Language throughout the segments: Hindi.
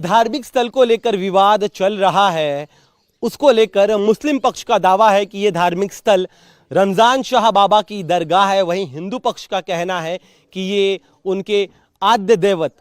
धार्मिक स्थल को लेकर विवाद चल रहा है, उसको लेकर मुस्लिम पक्ष का दावा है कि ये धार्मिक स्थल रमजान शाह बाबा की दरगाह है। वहीं हिंदू पक्ष का कहना है कि ये उनके आद्य देवत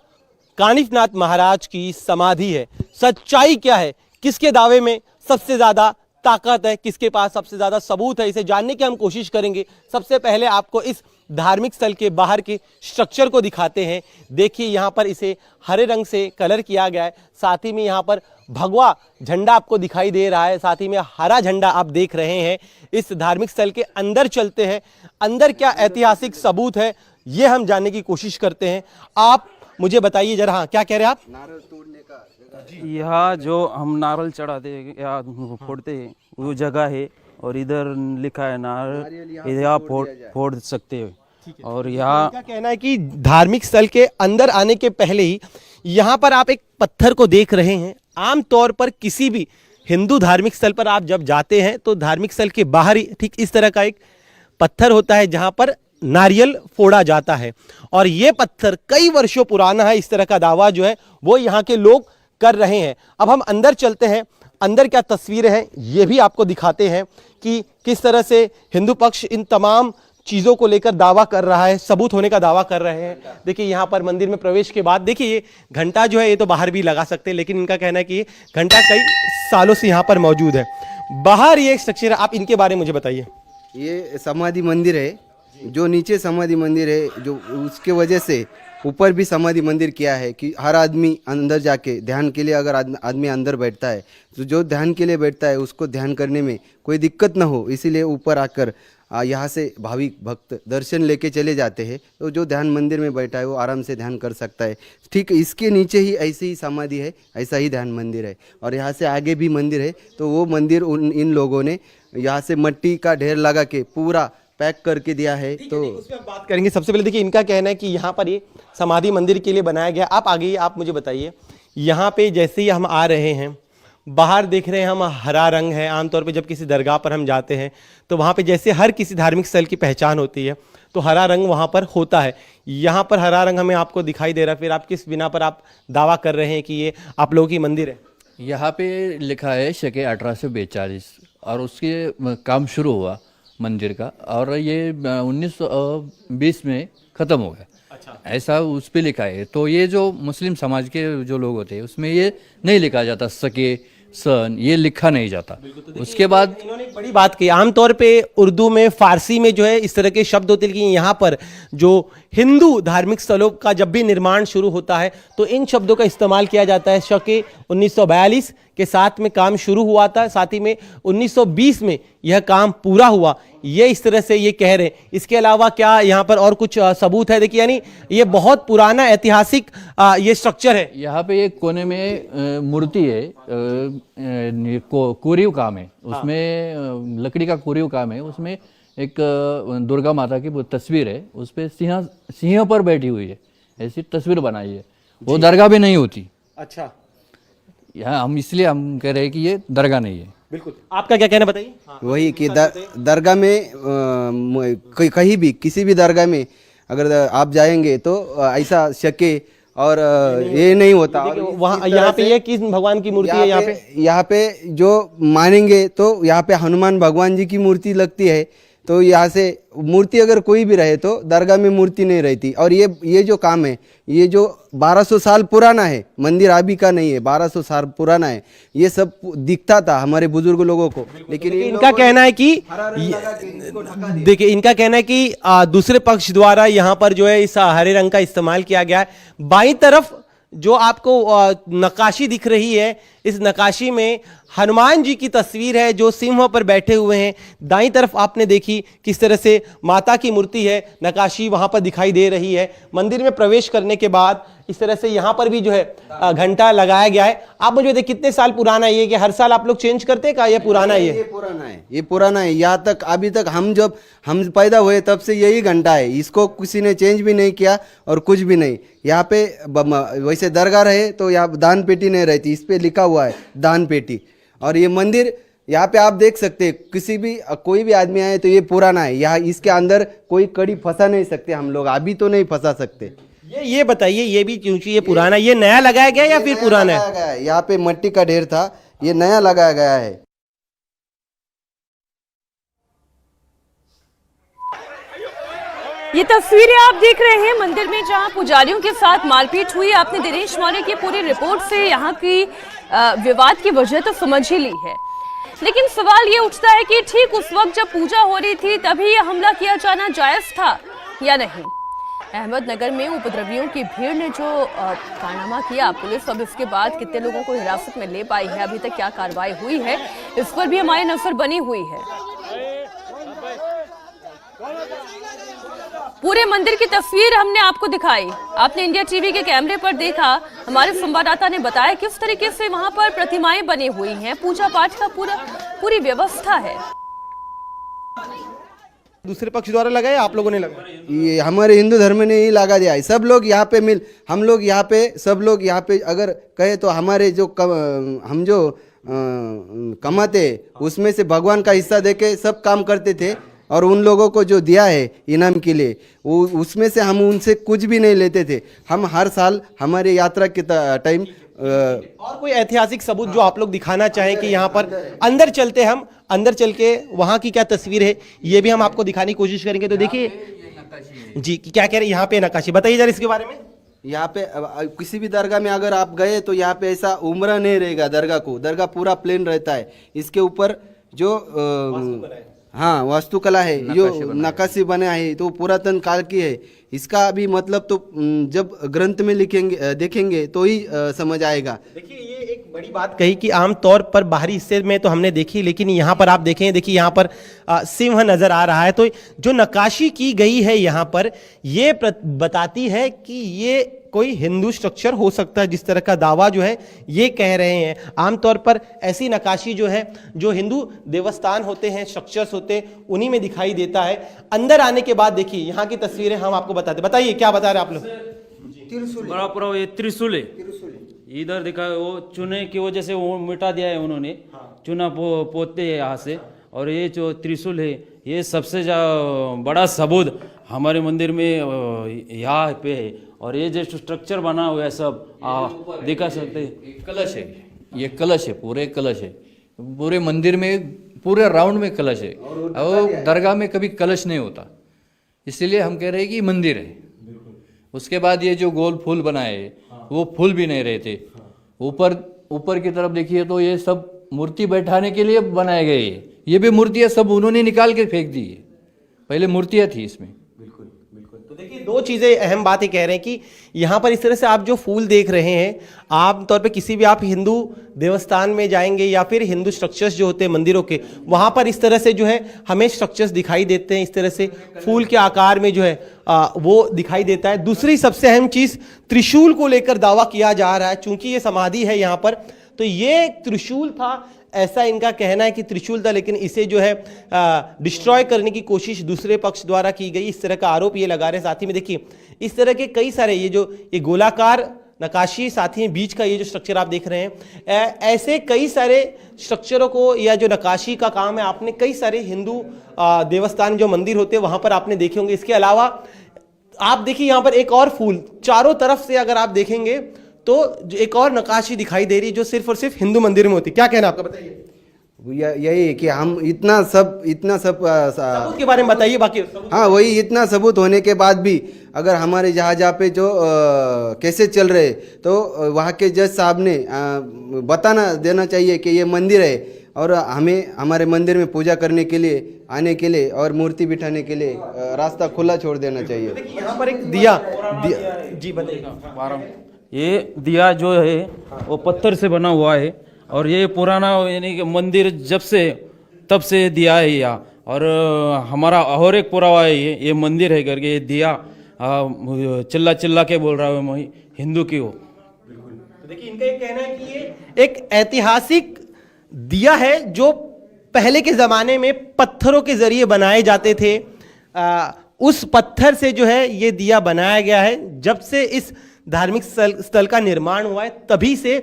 कानिफनाथ महाराज की समाधि है। सच्चाई क्या है, किसके दावे में सबसे ज़्यादा ताकत है, किसके पास सबसे ज़्यादा सबूत है, इसे जानने की हम कोशिश करेंगे। सबसे पहले आपको इस धार्मिक स्थल के बाहर के स्ट्रक्चर को दिखाते हैं। देखिए यहाँ पर इसे हरे रंग से कलर किया गया है, साथ ही में यहाँ पर भगवा झंडा आपको दिखाई दे रहा है, साथ ही में हरा झंडा आप देख रहे हैं। इस धार्मिक स्थल के अंदर चलते हैं, अंदर क्या ऐतिहासिक सबूत है ये हम जानने की कोशिश करते हैं। आप मुझे बताइए जरा, हाँ क्या कह रहे हैं आप? नारल तोड़ने का यहाँ जो हम नारल चढ़ाते हैं या फोड़ते हैं वो जगह है, और इधर लिखा है नारल यहाँ फोड़ सकते हैं। और यहाँ क्या कहना है कि धार्मिक स्थल के अंदर आने के पहले ही यहाँ पर आप एक पत्थर को देख रहे हैं। आमतौर पर किसी भी हिंदू धार्मिक स्थल पर आप जब जाते हैं तो धार्मिक स्थल के बाहर ही ठीक इस तरह का एक पत्थर होता है जहाँ पर नारियल फोड़ा जाता है, और ये पत्थर कई वर्षों पुराना है। इस तरह का दावा जो है वो यहाँ के लोग कर रहे हैं। अब हम अंदर चलते हैं, अंदर क्या तस्वीरें हैं ये भी आपको दिखाते हैं कि किस तरह से हिंदू पक्ष इन तमाम चीज़ों को लेकर दावा कर रहा है, सबूत होने का दावा कर रहे हैं। देखिए यहाँ पर मंदिर में प्रवेश के बाद देखिए ये घंटा जो है ये तो बाहर भी लगा सकते हैं, लेकिन इनका कहना है कि ये घंटा कई सालों से यहाँ पर मौजूद है। बाहर ये स्ट्रक्चर है, आप इनके बारे में मुझे बताइए। ये समाधि मंदिर है, जो नीचे समाधि मंदिर है, जो उसके वजह से ऊपर भी समाधि मंदिर किया है कि हर आदमी अंदर जाके ध्यान के लिए, अगर आदमी अंदर बैठता है तो जो ध्यान के लिए बैठता है उसको ध्यान करने में कोई दिक्कत ना हो, इसीलिए ऊपर आकर यहाँ से भाविक भक्त दर्शन लेके चले जाते हैं। तो जो ध्यान मंदिर में बैठा है वो आराम से ध्यान कर सकता है। ठीक इसके नीचे ही ऐसी ही समाधि है, ऐसा ही ध्यान मंदिर है, और यहाँ से आगे भी मंदिर है। तो वो मंदिर इन लोगों ने यहाँ से मिट्टी का ढेर लगा के पूरा पैक करके दिया है। तो उसमें हम बात करेंगे। सबसे पहले देखिए इनका कहना है कि यहाँ पर ये समाधि मंदिर के लिए बनाया गया। आप आगे आप मुझे बताइए, यहाँ पे जैसे ही हम आ रहे हैं बाहर देख रहे हैं हम हरा रंग है। आमतौर पे जब किसी दरगाह पर हम जाते हैं तो वहाँ पे जैसे हर किसी धार्मिक स्थल की पहचान होती है तो हरा रंग वहाँ पर होता है। यहाँ पर हरा रंग हमें आपको दिखाई दे रहा है, फिर आप किस बिना पर आप दावा कर रहे हैं कि ये आप लोगों की मंदिर है? यहाँ पे लिखा है शके 1842 और उसके काम शुरू हुआ मंदिर का, और ये 1920 में ख़त्म हो गया। अच्छा, ऐसा उस पर लिखा है। तो ये जो मुस्लिम समाज के जो लोग होते हैं उसमें ये नहीं लिखा जाता सके सन, ये लिखा नहीं जाता। तो उसके बाद इन्होंने एक बड़ी बात की, आमतौर पे उर्दू में फारसी में जो है इस तरह के शब्द होते हैं, लेकिन यहाँ पर जो हिंदू धार्मिक स्थलों का जब भी निर्माण शुरू होता है तो इन शब्दों का इस्तेमाल किया जाता है। शके 1942 के साथ में काम शुरू हुआ था, साथ ही में 1920 में यह काम पूरा हुआ, ये इस तरह से ये कह रहे हैं। इसके अलावा क्या यहाँ पर और कुछ सबूत है? देखिए यानी ये बहुत पुराना ऐतिहासिक ये स्ट्रक्चर है। यहाँ पे एक कोने में मूर्ति है, कोरीव काम है उसमें, लकड़ी का कोरीव काम है। उसमें एक दुर्गा माता की तस्वीर है, उस पर सिंह पर बैठी हुई है, ऐसी तस्वीर बनाई है। वो दरगाह भी नहीं होती। अच्छा, यहाँ हम इसलिए हम कह रहे हैं कि ये दरगाह नहीं है। बिल्कुल। आपका क्या कहना बताइए? वही कि दरगाह में कहीं भी किसी भी दरगाह में अगर आप जाएंगे तो ऐसा शके और ये नहीं होता। वहाँ यहाँ पे ये किस भगवान की मूर्ति है? यहाँ पे जो मानेंगे तो यहाँ पे हनुमान भगवान जी की मूर्ति लगती है। तो यहाँ से मूर्ति अगर कोई भी रहे तो दरगाह में मूर्ति नहीं रहती। और ये जो काम है ये जो 1200 साल पुराना है, मंदिर अभी का नहीं है, 1200 साल पुराना है। ये सब दिखता था हमारे बुजुर्ग लोगों को, लेकिन इनका कहना है कि देखिए इनका कहना है कि दूसरे पक्ष द्वारा यहाँ पर जो है इस हरे रंग का इस्तेमाल किया गया है। बाईं तरफ जो आपको नक्काशी दिख रही है, इस नक्काशी में हनुमान जी की तस्वीर है जो सिंह पर बैठे हुए हैं। दाईं तरफ आपने देखी किस तरह से माता की मूर्ति है, नक्काशी वहां पर दिखाई दे रही है। मंदिर में प्रवेश करने के बाद इस तरह से यहाँ पर भी जो है घंटा लगाया गया है। आप मुझे देखिए कितने साल पुराना है ये, कि हर साल आप लोग चेंज करते हैं? का ये पुराना है? ये पुराना है, ये पुराना है। यहाँ तक अभी तक जब हम पैदा हुए तब से यही घंटा है, इसको किसी ने चेंज भी नहीं किया और कुछ भी नहीं। यहाँ पे वैसे दरगाह रहे तो यहाँ दान पेटी नहीं रहती, इस पे लिखा हुआ है दान पेटी। और ये मंदिर यहाँ पे आप देख सकते हैं, कोई भी आदमी आए तो ये पुराना है। यहाँ इसके अंदर कोई कड़ी फंसा नहीं सकते हम लोग, अभी तो नहीं फंसा सकते। ये बताइए, ये भी क्योंकि ये पुराना, ये नया लगाया गया या फिर पुराना है? लगाया गया है। यहाँ पे मिट्टी का ढेर था, ये नया लगाया गया है। ये तस्वीरें आप देख रहे हैं मंदिर में जहां पुजारियों के साथ मारपीट हुई। आपने दिनेश मौर्य की पूरी रिपोर्ट से यहाँ की विवाद की वजह तो समझ ही ली है, लेकिन सवाल ये उठता है कि ठीक उस वक्त जब पूजा हो रही थी तभी यह हमला किया जाना जायज था या नहीं। अहमदनगर में उपद्रवियों की भीड़ ने जो कारनामा किया, पुलिस अब इसके बाद कितने लोगों को हिरासत में ले पाई है, अभी तक क्या कार्रवाई हुई है, इस पर भी हमारी नजर बनी हुई है। पूरे मंदिर की तस्वीर हमने आपको दिखाई, आपने इंडिया टीवी के कैमरे पर देखा। हमारे संवाददाता ने बताया किस तरीके से वहां पर प्रतिमाएं बनी हुई हैं, पूजा पाठ का पूरी व्यवस्था है। दूसरे पक्ष द्वारा लगाया या आप लोगों ने लगाया? ये हमारे हिंदू धर्म ने ही लगा दिया है। सब लोग यहाँ पे हम लोग यहाँ पे, सब लोग यहाँ पे अगर कहे तो हमारे जो हम जो कमाते उसमें से भगवान का हिस्सा देके सब काम करते थे, और उन लोगों को जो दिया है इनाम के लिए वो उसमें से हम उनसे कुछ भी नहीं लेते थे। हम हर साल हमारे यात्रा के टाइम और कोई ऐतिहासिक सबूत जो आप लोग दिखाना चाहें कि यहाँ पर अंदर चलते, हम अंदर चल के वहाँ की क्या तस्वीर है ये भी हम आपको दिखाने की कोशिश करेंगे। तो देखिए जी, क्या कह रहे हैं यहाँ पे नक्काशी, बताइए जरा इसके बारे में। यहाँ पे किसी भी दरगाह में अगर आप गए तो यहाँ पे ऐसा उम्र नहीं रहेगा। दरगाह पूरा प्लेन रहता है। इसके ऊपर जो हाँ वास्तुकला है, जो नक्काशी बना है तो पुरातन काल की है। इसका भी मतलब तो जब ग्रंथ में लिखेंगे देखेंगे तो ही समझ आएगा। देखिए ये एक बड़ी बात कही कि आमतौर पर बाहरी हिस्से में तो हमने देखी, लेकिन यहाँ पर आप देखें, देखिए यहाँ पर सिंह नजर आ रहा है। तो जो नक्काशी की गई है यहाँ पर, ये बताती है कि ये कोई हिंदू स्ट्रक्चर हो सकता है, जिस तरह का दावा जो है ये कह रहे हैं। आमतौर पर ऐसी नक्काशी जो है, जो हिंदू देवस्थान होते हैं, स्ट्रक्चर्स होते हैं, उन्हीं में दिखाई देता है। अंदर आने के बाद देखिए यहाँ की तस्वीरें हम आपको बताते, बताइए क्या बता रहे हैं आप लोग? बड़ा पूरा ये त्रिशूल है, इधर देखा वो चुने की वजह से वो मिटा दिया है उन्होंने। चुना पोतते हैं यहाँ से, और ये जो त्रिशूल है ये सबसे बड़ा सबूत हमारे मंदिर में यहाँ पे है। और ये जो स्ट्रक्चर बना हुआ है सब दिखा सकते हैं। कलश है, ये कलश है, पूरे कलश है, पूरे मंदिर में पूरे राउंड में कलश है। और दरगाह में कभी कलश नहीं होता, इसीलिए हम कह रहे हैं कि मंदिर है। उसके बाद ये जो गोल फूल बनाए वो फूल भी नहीं रहे थे। ऊपर की तरफ देखिए तो ये सब मूर्ति बैठाने के लिए बनाए गए हैं। ये भी मूर्तियाँ सब उन्होंने निकाल के फेंक दी है, पहले मूर्तियाँ थी इसमें। तो देखिए दो चीजें अहम बातें कह रहे हैं कि यहाँ पर इस तरह से आप जो फूल देख रहे हैं, आमतौर पे किसी भी आप हिंदू देवस्थान में जाएंगे या फिर हिंदू स्ट्रक्चर्स जो होते हैं मंदिरों के, वहाँ पर इस तरह से जो है हमें स्ट्रक्चर्स दिखाई देते हैं, इस तरह से फूल के आकार में जो है वो दिखाई देता है। दूसरी सबसे अहम चीज़, त्रिशूल को लेकर दावा किया जा रहा है। चूंकि ये समाधि है यहाँ पर, तो ये त्रिशूल था, ऐसा इनका कहना है कि त्रिशूल था, लेकिन इसे जो है डिस्ट्रॉय करने की कोशिश दूसरे पक्ष द्वारा की गई, इस तरह का आरोप ये लगा रहे हैं। साथ ही में देखिए इस तरह के कई सारे ये गोलाकार नक्काशी, साथ ही बीच का ये जो स्ट्रक्चर आप देख रहे हैं, ऐसे कई सारे स्ट्रक्चरों को या जो नक्काशी का काम है, आपने कई सारे हिंदू देवस्थान जो मंदिर होते हैं वहाँ पर आपने देखे होंगे। इसके अलावा आप देखिए यहाँ पर एक और फूल, चारों तरफ से अगर आप देखेंगे तो एक और नक्काशी दिखाई दे रही है जो सिर्फ और सिर्फ हिंदू मंदिर में होती है। क्या कहना आपका, बताइए। यही है कि हम इतना सब सबूत के बारे में बताइए। बाकी हाँ वही, इतना सबूत होने के बाद भी अगर हमारे जहाँ पे जो कैसे चल रहे, तो वहाँ के जज साहब ने बताना देना चाहिए कि ये मंदिर है और हमें हमारे मंदिर में पूजा करने के लिए, आने के लिए और मूर्ति बिठाने के लिए रास्ता खुला छोड़ देना चाहिए। यहाँ पर एक दिया जी बताइए। ये दिया जो है वो पत्थर से बना हुआ है, और ये पुराना यानी कि मंदिर जब से तब से दिया है यहाँ। और हमारा और एक पुरावा है, ये मंदिर है करके ये दिया चिल्ला चिल्ला के बोल रहा है मैं हिंदू की हो। तो देखिए इनका ये कहना है कि ये एक ऐतिहासिक दिया है जो पहले के ज़माने में पत्थरों के ज़रिए बनाए जाते थे। उस पत्थर से जो है ये दिया बनाया गया है। जब से इस धार्मिक स्थल का निर्माण हुआ है तभी से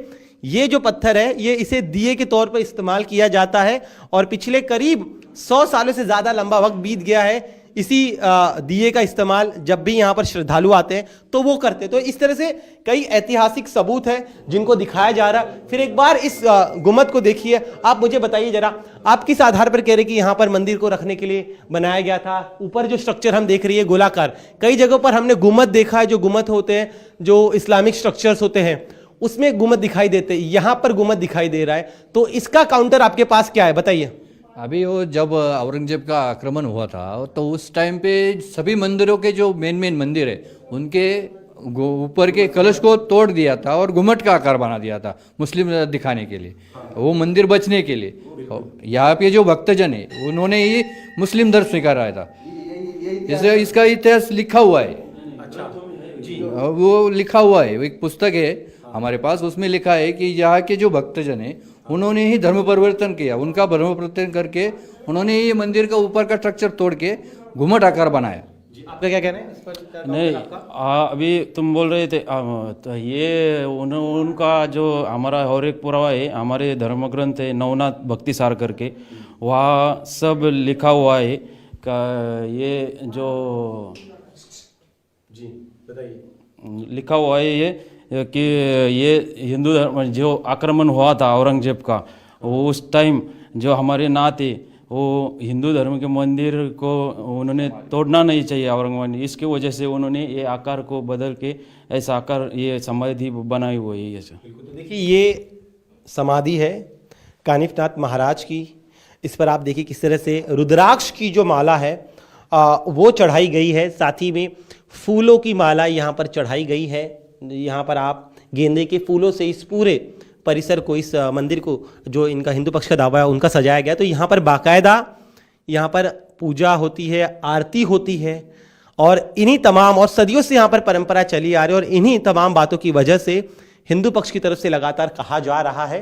ये जो पत्थर है ये इसे दिए के तौर पर इस्तेमाल किया जाता है। और पिछले करीब 100 सालों से ज़्यादा लंबा वक्त बीत गया है इसी दिए का इस्तेमाल जब भी यहाँ पर श्रद्धालु आते हैं तो वो करते हैं। तो इस तरह से कई ऐतिहासिक सबूत हैं जिनको दिखाया जा रहा है। फिर एक बार इस गुम्मद को देखिए, आप मुझे बताइए जरा, आप किस आधार पर कह रहे कि यहाँ पर मंदिर को रखने के लिए बनाया गया था? ऊपर जो स्ट्रक्चर हम देख रही है गोलाकार, कई जगहों पर हमने गुम्मद देखा है, जो गुम्मद होते हैं, जो इस्लामिक स्ट्रक्चर्स होते हैं उसमें गुम्मद दिखाई देते हैं, यहाँ पर गुम्मद दिखाई दे रहा है। तो इसका काउंटर आपके पास क्या है, बताइए। अभी वो जब औरंगजेब का आक्रमण हुआ था तो उस टाइम पे सभी मंदिरों के जो मेन मंदिर है उनके ऊपर के कलश को तोड़ दिया था और घुमट का आकार बना दिया था मुस्लिम दिखाने के लिए, वो मंदिर बचने के लिए। यहाँ पे जो भक्तजन है उन्होंने ही मुस्लिम धर्म स्वीकारा था, इसलिए इसका इतिहास लिखा हुआ है। वो लिखा हुआ है, एक पुस्तक है हमारे पास, उसमें लिखा है कि यहाँ के जो भक्तजन है उन्होंने ही धर्म परिवर्तन किया, उनका धर्म परिवर्तन करके उन्होंने ये मंदिर का ऊपर का स्ट्रक्चर तोड़ के घुमट आकार बनाया। आपका क्या कहना है इस पर? नहीं, अभी तुम बोल रहे थे तो ये उनका जो हमारा और एक पुरावा है, हमारे धर्म ग्रंथ है नवनाथ भक्ति सार करके, वहाँ सब लिखा हुआ है का ये जो जी बताइए। लिखा हुआ है ये कि ये हिंदू धर्म जो आक्रमण हुआ था औरंगजेब का, वो उस टाइम जो हमारे नाथ है वो हिंदू धर्म के मंदिर को उन्होंने तोड़ना नहीं चाहिए औरंगजेब, इसके वजह से उन्होंने ये आकार को बदल के ऐसा आकार ये समाधि बनाई हुई है। तो देखिए ये समाधि है कानिफनाथ महाराज की, इस पर आप देखिए किस तरह से रुद्राक्ष की जो माला है वो चढ़ाई गई है, साथ ही में फूलों की माला यहाँ पर चढ़ाई गई है। यहाँ पर आप गेंदे के फूलों से इस पूरे परिसर को, इस मंदिर को, जो इनका हिंदू पक्ष का दावा है उनका सजाया गया। तो यहाँ पर बाकायदा यहाँ पर पूजा होती है, आरती होती है, और इन्हीं तमाम और सदियों से यहाँ पर परंपरा चली आ रही है। और इन्हीं तमाम बातों की वजह से हिंदू पक्ष की तरफ से लगातार कहा जा रहा है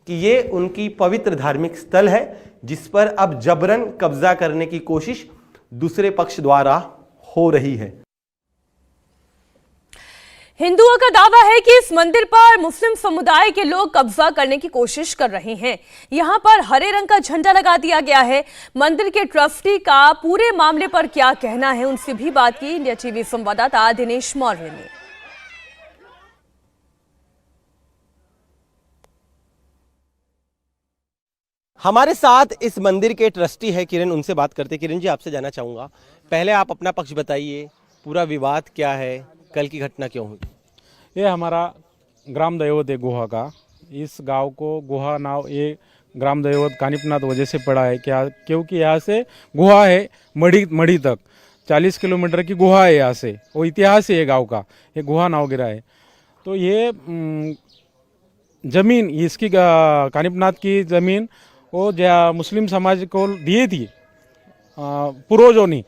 कि ये उनकी पवित्र धार्मिक स्थल है जिस पर अब जबरन कब्जा करने की कोशिश दूसरे पक्ष द्वारा हो रही है। हिंदुओं का दावा है कि इस मंदिर पर मुस्लिम समुदाय के लोग कब्जा करने की कोशिश कर रहे हैं। यहां पर हरे रंग का झंडा लगा दिया गया है। मंदिर के ट्रस्टी का पूरे मामले पर क्या कहना है, उनसे भी बात की इंडिया टीवी संवाददाता दिनेश मौर्य ने। हमारे साथ इस मंदिर के ट्रस्टी है किरण, उनसे बात करते। किरण जी, आपसे जानना चाहूंगा, पहले आप अपना पक्ष बताइए, पूरा विवाद क्या है, कल की घटना क्यों हुई? ये हमारा ग्राम दैवत है गुहा का। इस गांव को गुहा नाव ये ग्राम दैवत कानिफनाथ वजह से पड़ा है, क्या क्योंकि यहाँ से गुहा है मढ़ी तक 40 किलोमीटर की गुहा है यहाँ से, वो इतिहास है ये गांव का, ये गुहा नाव गिरा है। तो ये ज़मीन इसकी कानिफनाथ की ज़मीन वो मुस्लिम समाज को दी थी पूर्वजों ने,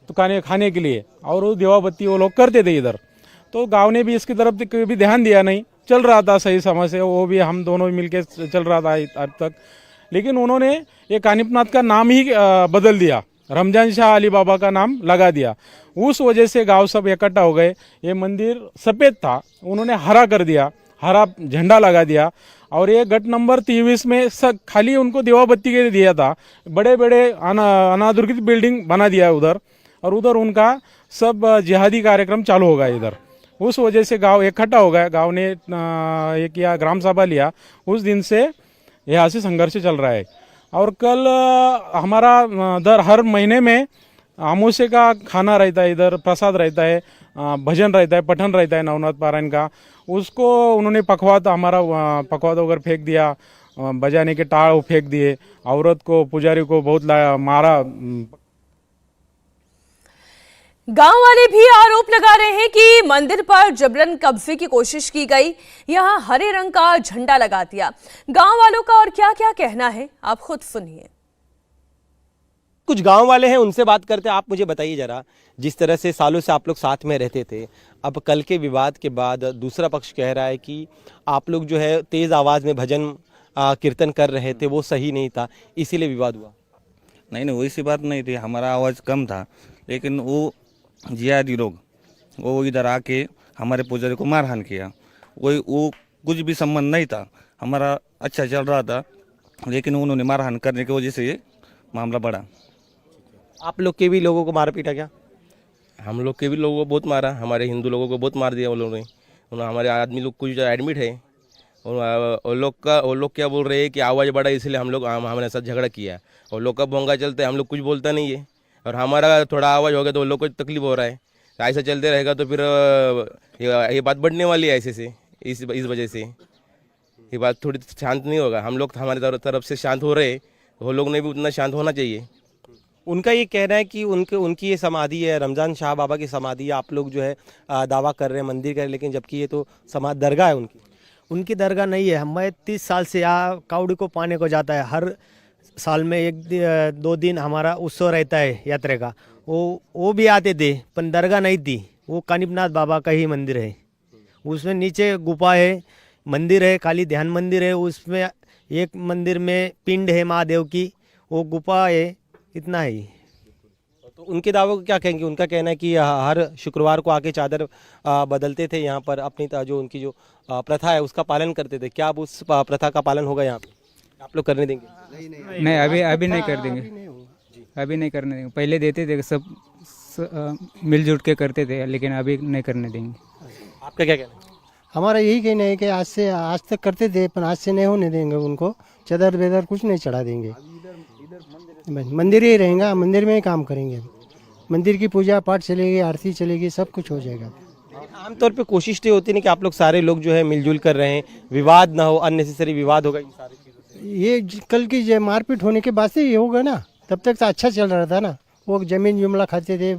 तो खाने के लिए, और वो देवाबत्ती वो लोग करते थे इधर। तो गांव ने भी इसकी तरफ भी ध्यान दिया नहीं, चल रहा था सही समय से, वो भी हम दोनों मिलके चल रहा था अब तक। लेकिन उन्होंने ये कानिफनाथ का नाम ही बदल दिया, रमजान शाह अली बाबा का नाम लगा दिया। उस वजह से गांव सब इकट्ठा हो गए। ये मंदिर सफ़ेद था, उन्होंने हरा कर दिया, हरा झंडा लगा दिया। और ये गट नंबर 23 में खाली उनको देवाबत्ती के लिए दिया था, बड़े बड़े अनाधिकृत बिल्डिंग बना दिया उधर, और उधर उनका सब जिहादी कार्यक्रम चालू हो गया इधर। उस वजह से गांव इकट्ठा हो गया, गांव ने ये किया, ग्राम सभा लिया। उस दिन से यहाँ से संघर्ष चल रहा है। और कल हमारा हर महीने में अमावस्या का खाना रहता है, इधर प्रसाद रहता है, भजन रहता है, पठन रहता है नवनाथ पारायण का। उसको उन्होंने पखवात, हमारा पखवात वगैरह फेंक दिया, बजाने के टाल फेंक दिए, औरत को, पुजारी को बहुत मारा। गांव वाले भी आरोप लगा रहे हैं कि मंदिर पर जबरन कब्जे की कोशिश की गई, यहां हरे रंग का झंडा लगा दिया। गांव वालों का और क्या क्या कहना है, आप खुद सुनिए। कुछ गांव वाले हैं, उनसे बात करते हैं। आप मुझे बताइए जरा, जिस तरह से सालों से आप लोग साथ में रहते थे, अब कल के विवाद के बाद दूसरा पक्ष कह रहा है कि आप लोग जो है तेज आवाज में भजन कीर्तन कर रहे थे, वो सही नहीं था, इसीलिए विवाद हुआ। नहीं, वैसी बात नहीं थी, हमारा आवाज़ कम था, लेकिन वो जिहादी लोग वो इधर आके हमारे पुजारी को मारहान किया। वो कुछ भी संबंध नहीं था, हमारा अच्छा चल रहा था, लेकिन उन्होंने मारहान करने की वजह से ये मामला बढ़ा। आप लोग के भी लोगों को मारा पीटा क्या? हम लोग के भी लोगों को बहुत मारा, हमारे हिंदू लोगों को बहुत मार दिया वो लोगों ने। हमारे आदमी लोग कुछ एडमिट है और वो लोग क्या बोल रहे हैं कि आवाज़ बढ़ा इसलिए हमारे साथ झगड़ा किया। और लोग का भोंगा चलते हम लोग कुछ बोलता नहीं है और हमारा थोड़ा आवाज़ हो गया तो वो लोग को तकलीफ हो रहा है। ऐसा चलते रहेगा तो फिर ये बात बढ़ने वाली है ऐसे से। इस वजह से ये बात थोड़ी शांत नहीं होगा। हम लोग हमारे तरफ से शांत हो रहे हैं, वो लोग ने भी उतना शांत होना चाहिए। उनका ये कहना है कि उनकी ये समाधि है, रमज़ान शाह बाबा की समाधि है। आप लोग जो है दावा कर रहे हैं मंदिर का, लेकिन जबकि ये तो दरगाह है उनकी दरगाह नहीं है। मैं 30 साल से यहाँ कावड़ी को पाने को जाता है। हर साल में 1-2 दिन हमारा उत्सव रहता है यात्रा का। वो भी आते थे, पर दरगाह नहीं थी। वो कानिपनाथ बाबा का ही मंदिर है। उसमें नीचे गुफा है, मंदिर है, खाली ध्यान मंदिर है। उसमें एक मंदिर में पिंड है महादेव की, वो गुफा है, इतना ही। तो उनके दावों को क्या कहेंगे? उनका कहना है कि हर शुक्रवार को आके चादर बदलते थे यहाँ पर, अपनी जो उनकी जो प्रथा है उसका पालन करते थे। क्या अब उस प्रथा का पालन होगा यहाँ पे? आप लोग करने देंगे? नहीं, अभी नहीं कर देंगे, अभी नहीं करने देंगे। पहले देते थे, सब मिलजुल के करते थे, लेकिन अभी नहीं करने देंगे। आपका क्या कहना है? हमारा यही कहना है कि आज तक करते थे, पर आज से नहीं होने देंगे। उनको चादर बेदर कुछ नहीं चढ़ा देंगे। मंदिर ही रहेगा, मंदिर में ही काम करेंगे। मंदिर की पूजा पाठ चलेगी, आरती चलेगी, सब कुछ हो जाएगा। आमतौर पे कोशिश तो होती नहीं कि आप लोग सारे लोग जो है मिलजुल कर रहे हैं, विवाद ना हो, अननेसेसरी विवाद होगा इन सारी चीज़ों से। ये कल की मारपीट होने के बाद से ये होगा ना, तब तक तो अच्छा चल रहा था ना। वो जमीन जुमला खाते थे,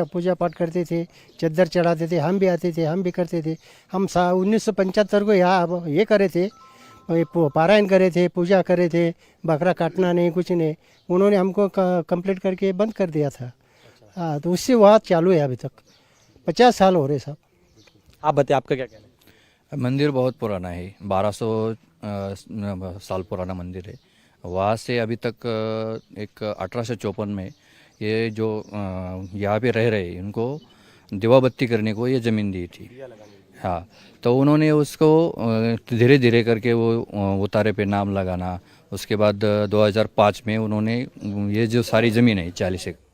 पूजा पाठ करते थे, चद्दर चढ़ाते थे, हम भी आते थे, हम भी करते थे। हम 1975 को यहाँ ये करे थे, पारायण करे थे, पूजा करे थे, बकरा काटना नहीं, कुछ नहीं। उन्होंने हमको कंप्लीट करके बंद कर दिया था। हाँ, तो उससे वहाँ चालू है अभी तक। 50 साल हो रहे साहब। आप बताइए, आपका क्या कहना है? मंदिर बहुत पुराना है, 1200 साल पुराना मंदिर है। वहाँ से अभी तक एक 1854 में ये जो यहाँ पे रह रहे उनको दिवा बत्ती करने को ये ज़मीन दी थी। हाँ, तो उन्होंने उसको धीरे धीरे करके वो उतारे पे नाम लगाना। उसके बाद 2005 में उन्होंने ये जो सारी ज़मीन है 40 एकड़